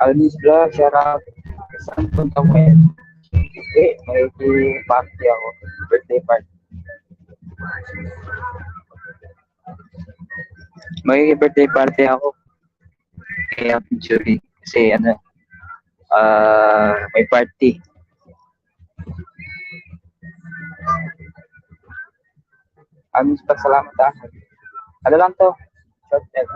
Almis Vlog, shout out. Saan punta mo yan? May party ako. Birthday party. May birthday party ako. Kaya jury. Kasi may party. Almis Vlog, salamat ah. Ano lang to? Short text.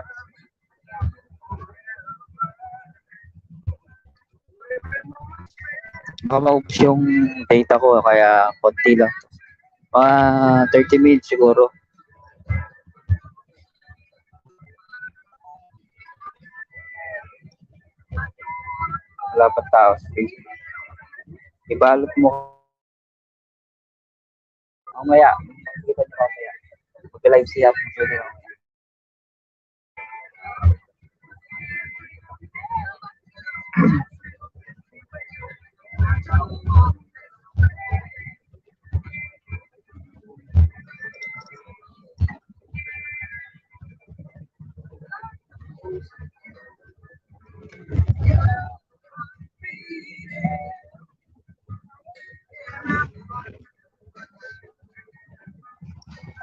Baka maubos yung data ko kaya konti lang. Mga 30 minutes siguro. Wala pa tao sa Facebook. Ibalot mo. Mamaya. Makikita nyo mamaya. Mag-live siya kung pwede.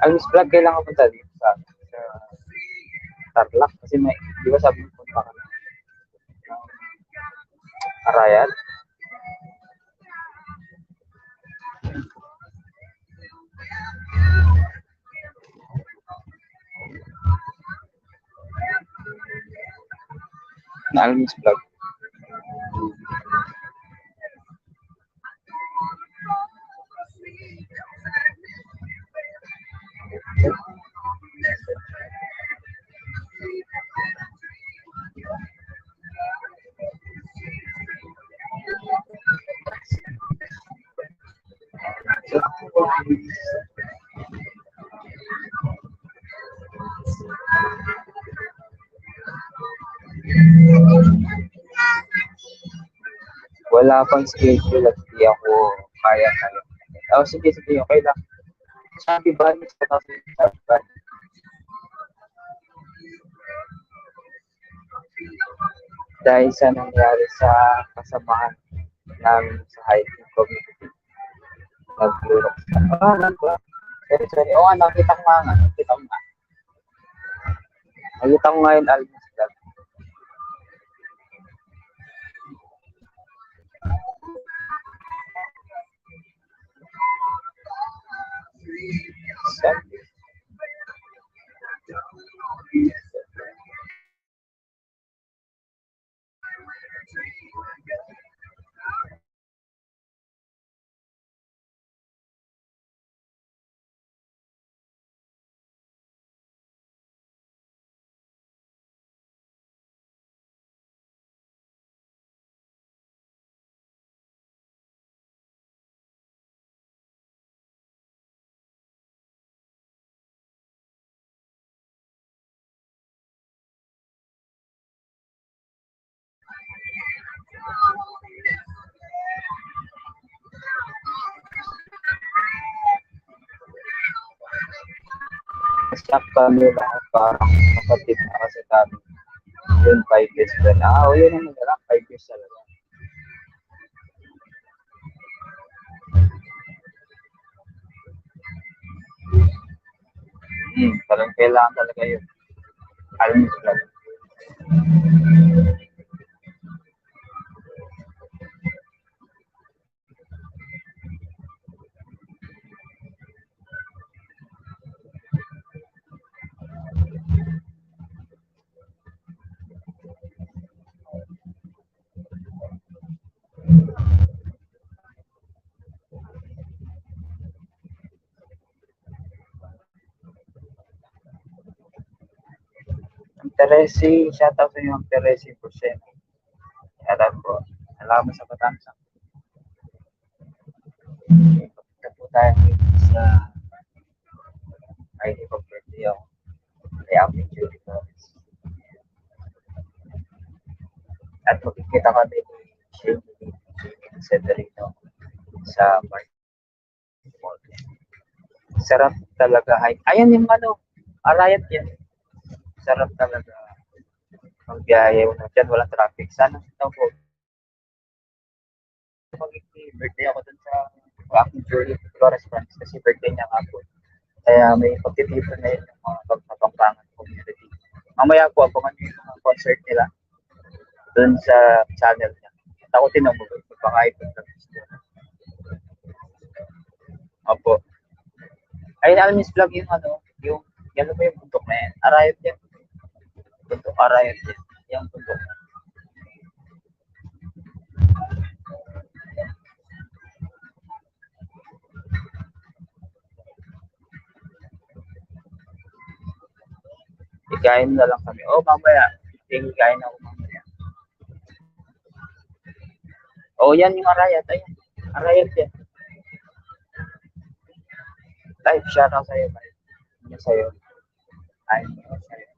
Almis Vlog, kailangan punta dito sa Tarlac kasi may, di ba sabi mo punta ka ng Arayat? Na Almis Vlog. Wala pang schedule at di ako kaya. Sige, okay lang. Sabi ba, dahil sa nangyari sa kasamahan namin sa hiking community. Naglulok siya. Sorry. Nakita ko nga. Nakita ko nga yung Almis Vlog. Stop kami lahat parang kapatid na kasi kami. Yun, 5 years ba na? Yun ang nalang, 5 years talaga. Parang kailangan talaga yun. Almis Vlog. Teresi, shoutout sa inyo ang Teresi Percent. Shoutout po. Salamat sa Batangas. Punta po tayo sa ID Property ako. Kay Amin Julie Torres. At makikita kami ni Shane Cedrino sa Mark. Sarap talaga. Ayan yung Arayat yan. Sarap talaga. magbiyahe mo dyan, walang traffic. Sana daw po, birthday ako dun sa aking Julie Flores friends kasi birthday niya nga po. Kaya may pagtitipon na yun yung mga pagpapampangan community. Mamaya po, abangan nyo yung mga concert nila dun sa channel niya. Ako tinamog, magpakaipon lang. Opo. Ayun, alam niyo vlog yung ano, yung, yan ba yung bundok na yan? Arayot yan. Bundok, Arayot yan. Yung bundok. Ikain na lang kami. Oh, mamaya. Ikain ako mamaya. Oh, yan yung Arayat. Ayun. Arayat yan. Live shout out sa'yo. Live. Ano sa'yo? Ayun sa'yo.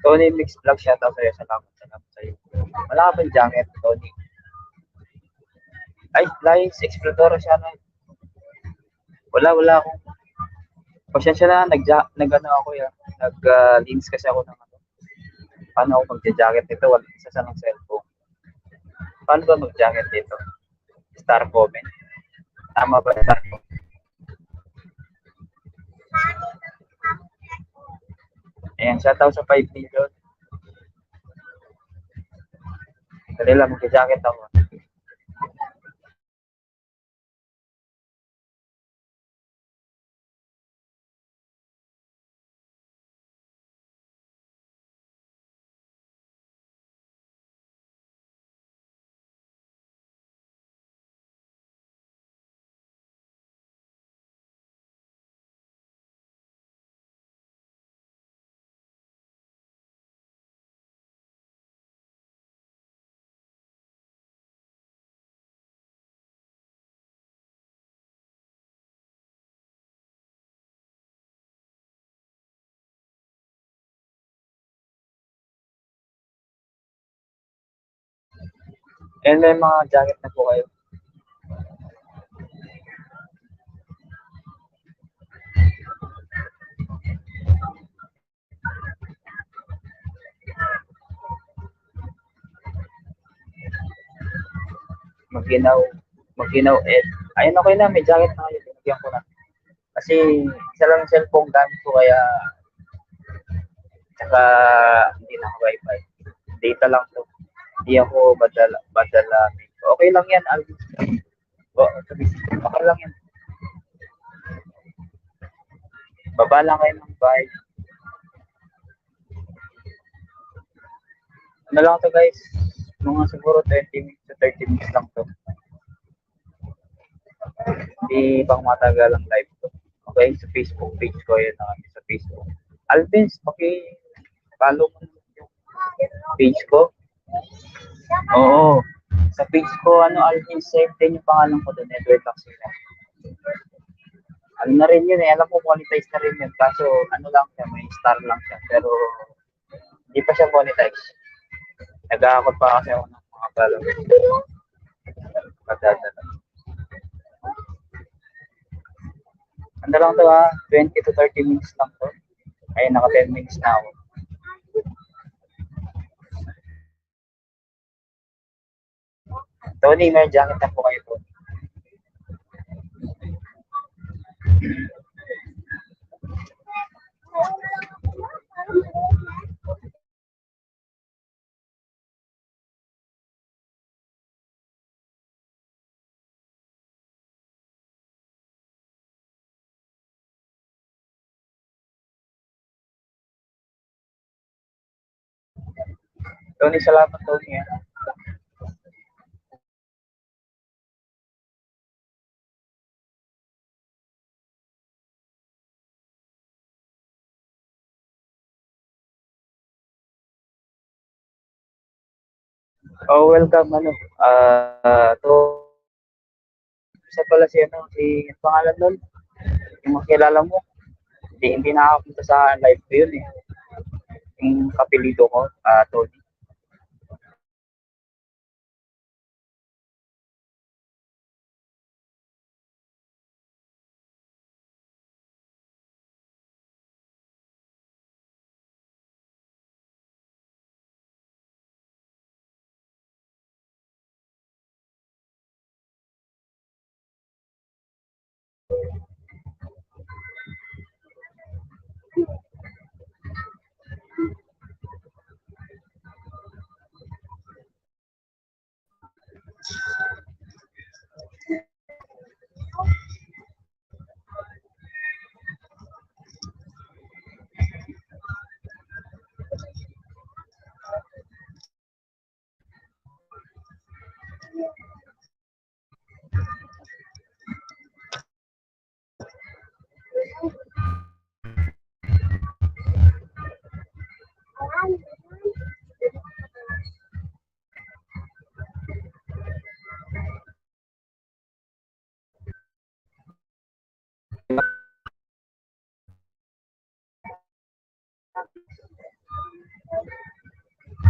Tony Mix Vlog, shout out sa'yo. Salamat sa'yo. Wala ka bang jacket, Tony? Ay, Flying Explorer siya na. Wala akong. Pasensya na, nag ano ako yan. Nag-links kasi ako ng ano. Paano ako mag-jacket dito? Wala isa sa ng cellphone. Paano ba mag-jacket dito? Star comment. Tama ba star comment? Ayan, shout out sa 5 million. Dali lang, mag-jacket ako. And may mga jacket na po kayo. Maginaw. Maginaw Ed. Ayun, okay na. May jacket na kayo. Binigyan ko na. Kasi isa lang yung cellphone gamit ko kaya tsaka hindi na ako wifi. Data lang to. Hindi ako badala. Okay lang yan, Alvin. Okay lang yan. Baba lang kayo ng bahay. Ano lang to guys? Mga siguro 20 minutes to 30 minutes lang to. Hindi pang matagal ang live to. Okay, sa Facebook page ko yun na kami sa Facebook. Alvins, paki-follow mo yung page ko. Oo. Sa page ko, Alvins, save din yung pangalan ko doon, Edward Laxina. Ano na rin yun eh, alam ko monetize na rin yun. Kaso, ano lang siya, may star lang siya. Pero, hindi pa siya monetize. Nag-aakot pa kasi ako ng mga followers. Padadala. Ano lang to 20 to 30 minutes lang to. Ay, naka 10 minutes na ako. Tony, may jacket na po kayo po. Tony, salamat Tony. Oh, welcome to isa pala si ano, si ang pangalan nun, yung makilala mo. Hindi nakakapunta sa live ko yun eh. Yung kapilido ko, Tony.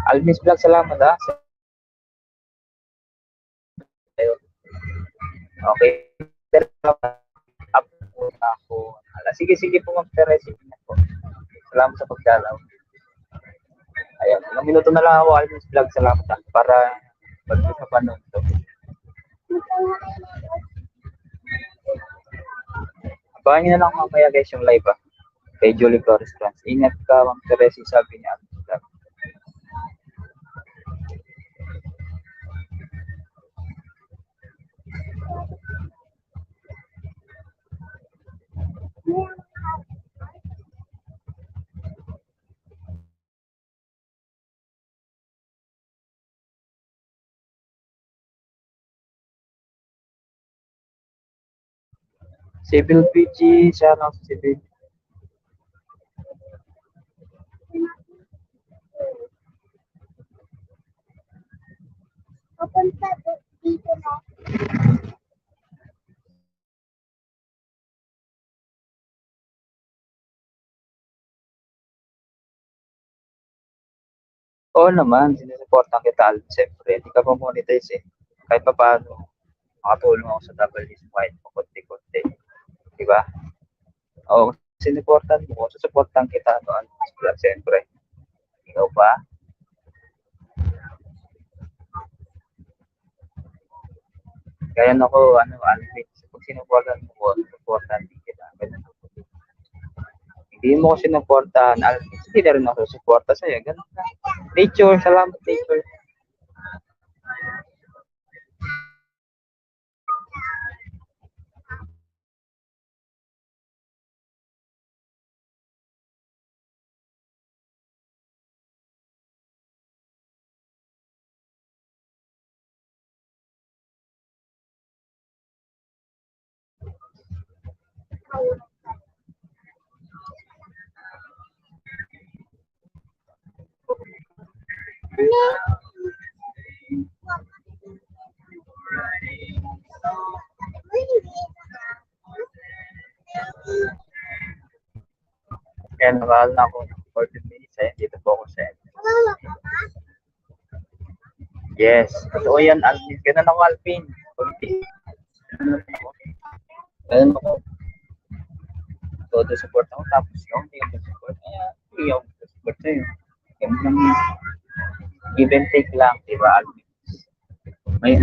Alvin's Vlog, salamat ha. Ayun. Okay. Up na ako. Sige po, Ma'am Teresa. Po. Salamat sa pagdalaw. Ayan, ilang minuto na lang ako, Alvin's Vlog, salamat ha. Para pag-usapan nun. So, abangan nyo na lang mamaya guys yung live ah. Kay Julie Flores Trans. Ingat ka, Ma'am Teresa, sabi niya. Civil PG, siya lang sa Civil. Papunta dito na. Oo naman, sinusuportan kita, Alvin, siyempre. Hindi ka pa monetize eh. Kahit pa paano, makatulong ako sa double list white po, konti-konti. Di ba? Oo, sinuportan mo, susuportan kita, no, Alvin, siyempre. Ikaw pa? Kaya ako, Alvin, pag sinuportan mo ko, susuportan din kita. Ganun. Hindi mo ko sinuportahan, Alvin, hindi na rin ako susuporta sa'yo. Ganun na. Nature, salamat, nature. Kaya nakahal na ako ng 14 minutes eh. Dito po ako sa Yes, totoo yan, Alvin. Ganun ako, Alvin. Ganun ako. Todo support ako, tapos yung hindi ako support. Kaya, hindi ako support sa'yo. Ganun lang yun. Give and take lang, di ba, Alvin? May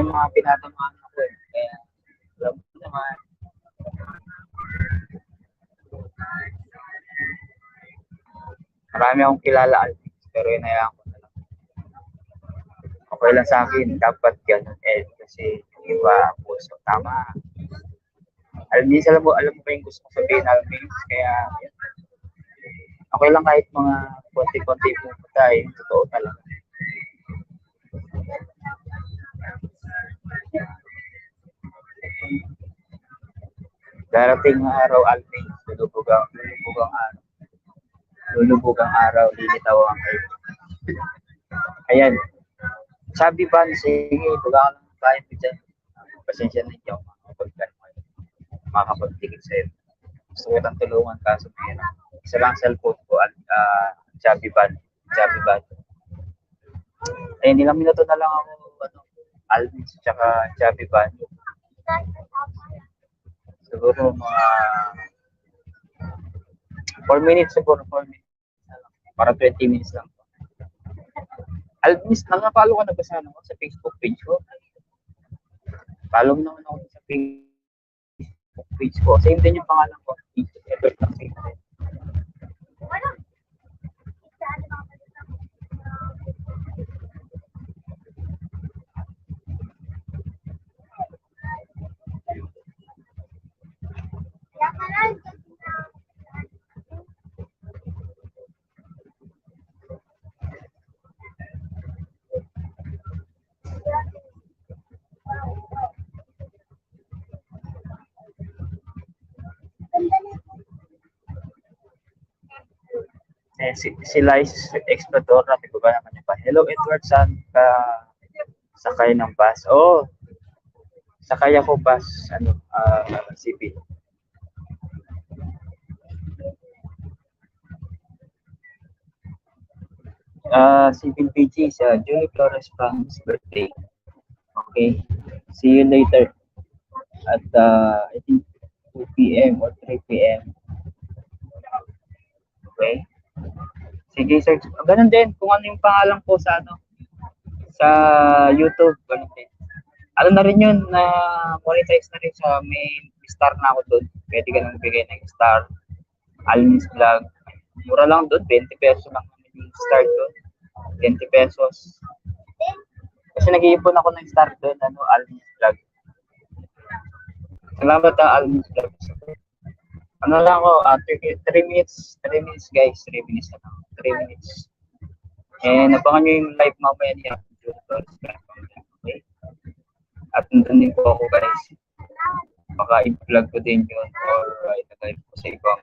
mga pinatamaan ako eh. Kaya, alam mo naman. Marami akong kilala, Alvin. Pero inayaan ko na lang. Okay lang sa akin, dapat ganun eh. Kasi, iba, puso, tama. Alvin, alam mo ba yung gusto ko sabihin, Alvin? Kaya, okay lang kahit mga konti-konti pumunta eh. Totoo talaga. Darating ng araw, Alvin, lulubog ang araw. Lulubog ang araw, lilitaw ang kayo. Ayan. Sabi ba, sige, baga ka lang kain ko dyan. Pasensya na niyo. makakapagtigil sa'yo. Gusto ko kitang tulungan kaso may isa lang cellphone ko at Chubby Band. Chubby Band. Eh, nilaminato na lang ako, Alvis, tsaka Chubby Band. Siguro mga 4 minutes siguro, 4 minutes. Para 20 minutes lang. Alvis, nakapalo ka na ba sa Facebook page ko? Follow mo naman ako sa Facebook page ko. Same din yung pangalan ko. Edward lang same din. Eh, si Lice Explorador, natin ko ba naman yung pa? Hello Edward, saan ka sakay ng bus? Oh, sakay ako bus, CP. Civil PG sa Julie Flores Frank's birthday. Okay, see you later at I think 2 p.m. or 3 p.m. Okay? Sige, search. Ganun din, kung ano yung pangalan ko sa YouTube, ganun din. Ano na rin yun, na monetize na rin siya, may star na ako doon. Pwede ka nang bigay ng star. Almis Vlog. Mura lang doon, 20 pesos lang yung start doon. 20 pesos. Kasi nag-iipon ako ng star doon, Almis Vlog. Salamat Almis Vlog. Ano lang ako, 3 minutes guys, 3 minutes na lang. 3 minutes. And abangan nyo yung live mamaya niya. Okay? At nandun din po ako guys. Baka i-vlog ko din yun or itag-live ko sa ibang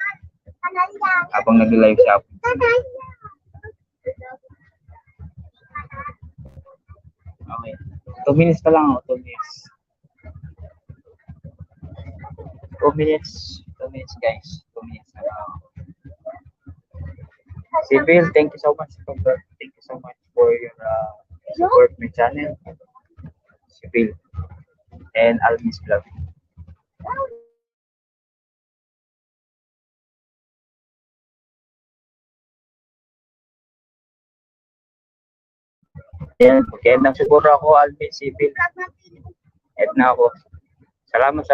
habang nag-live siya. Okay. 2 minutes pa lang ako, 2 minutes. 2 minutes. 2 minutes guys. 2 minutes na lang ako. Si Bill, thank you so much for your support my channel. Si Bill and Almis Vlog. Yan, okay na siguro ako, Almis, si Bill. Ed na ako. Salamat.